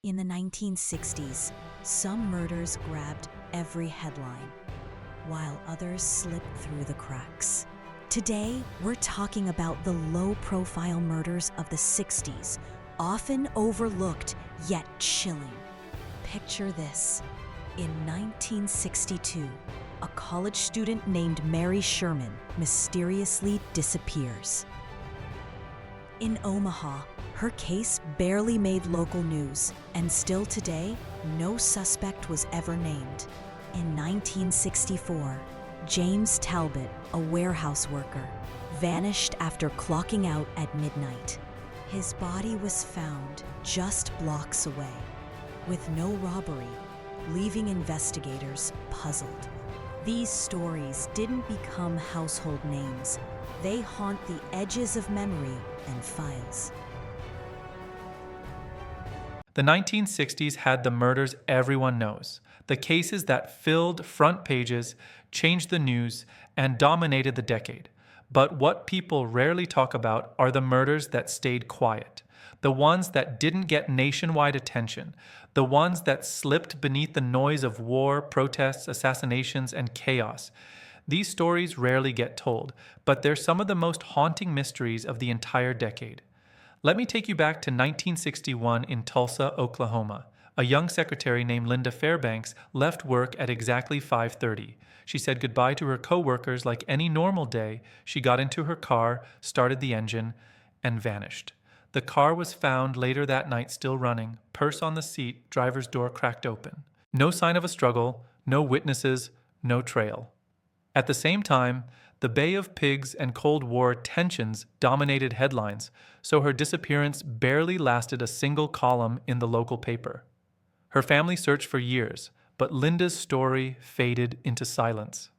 In the 1960s, some murders grabbed every headline, while others slipped through the cracks. Today, we're talking about the low-profile murders of the 60s, often overlooked yet chilling. Picture this. In 1962, a college student named Mary Sherman mysteriously disappears. In Omaha, her case barely made local news, and still today, no suspect was ever named. In 1964, James Talbot, a warehouse worker, vanished after clocking out at midnight. His body was found just blocks away, with no robbery, leaving investigators puzzled. These stories didn't become household names. They haunt the edges of memory and files. The 1960s had the murders everyone knows, the cases that filled front pages, changed the news, and dominated the decade. But what people rarely talk about are the murders that stayed quiet, the ones that didn't get nationwide attention, the ones that slipped beneath the noise of war, protests, assassinations, and chaos. These stories rarely get told, but they're some of the most haunting mysteries of the entire decade. Let me take you back to 1961 in Tulsa, Oklahoma. A young secretary named Linda Fairbanks left work at exactly 5:30. She said goodbye to her coworkers like any normal day. She got into her car, started the engine, and vanished. The car was found later that night still running, purse on the seat, driver's door cracked open. No sign of a struggle, no witnesses, no trail. At the same time, the Bay of Pigs and Cold War tensions dominated headlines, so her disappearance barely lasted a single column in the local paper. Her family searched for years, but Linda's story faded into silence.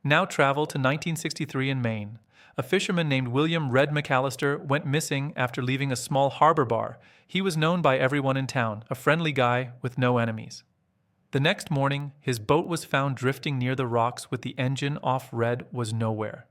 Now travel to 1963 in Maine. A fisherman named William Red McAllister went missing after leaving a small harbor bar. He was known by everyone in town, a friendly guy with no enemies. The next morning, his boat was found drifting near the rocks with the engine off. Red was nowhere.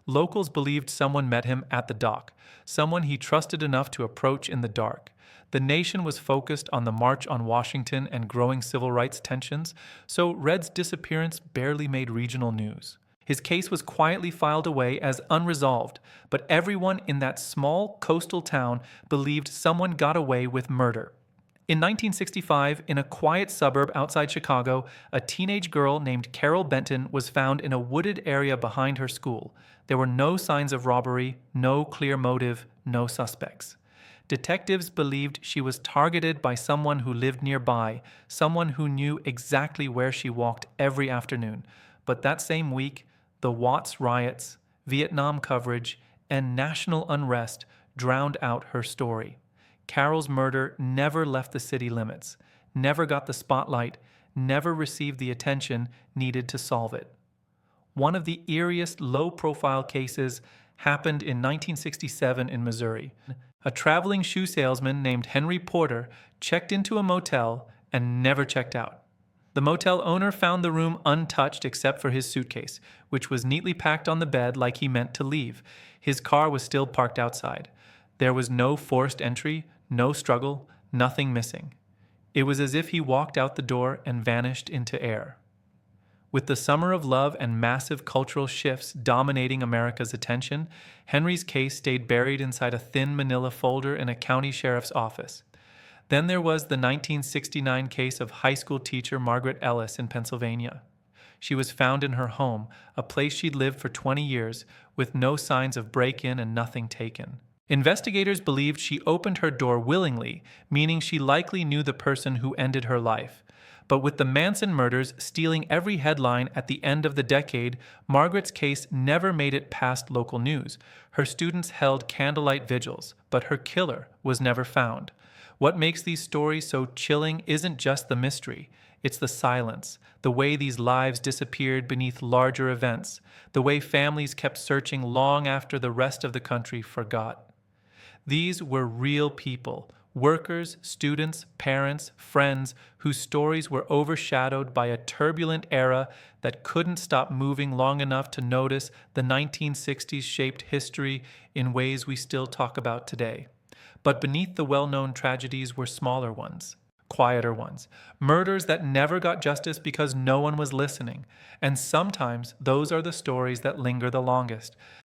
Locals believed someone met him at the dock, someone he trusted enough to approach in the dark. The nation was focused on the March on Washington and growing civil rights tensions, so Red's disappearance barely made regional news. His case was quietly filed away as unresolved, but everyone in that small coastal town believed someone got away with murder. In 1965, in a quiet suburb outside Chicago, a teenage girl named Carol Benton was found in a wooded area behind her school. There were no signs of robbery, no clear motive, no suspects. Detectives believed she was targeted by someone who lived nearby, someone who knew exactly where she walked every afternoon. But that same week, the Watts riots, Vietnam coverage, and national unrest drowned out her story. Carol's murder never left the city limits, never got the spotlight, never received the attention needed to solve it. One of the eeriest low-profile cases happened in 1967 in Missouri. A traveling shoe salesman named Henry Porter checked into a motel and never checked out. The motel owner found the room untouched except for his suitcase, which was neatly packed on the bed like he meant to leave. His car was still parked outside. There was no forced entry, no struggle, nothing missing. It was as if he walked out the door and vanished into air. With the summer of love and massive cultural shifts dominating America's attention, Henry's case stayed buried inside a thin manila folder in a county sheriff's office. Then there was the 1969 case of high school teacher Margaret Ellis in Pennsylvania. She was found in her home, a place she'd lived for 20 years, with no signs of break-in and nothing taken. Investigators believed she opened her door willingly, meaning she likely knew the person who ended her life. But with the Manson murders stealing every headline at the end of the decade, Margaret's case never made it past local news. Her students held candlelight vigils, but her killer was never found. What makes these stories so chilling isn't just the mystery. It's the silence, the way these lives disappeared beneath larger events, the way families kept searching long after the rest of the country forgot. These were real people, workers, students, parents, friends, whose stories were overshadowed by a turbulent era that couldn't stop moving long enough to notice the 1960s shaped history in ways we still talk about today. But beneath the well-known tragedies were smaller ones, quieter ones, murders that never got justice because no one was listening. And sometimes those are the stories that linger the longest,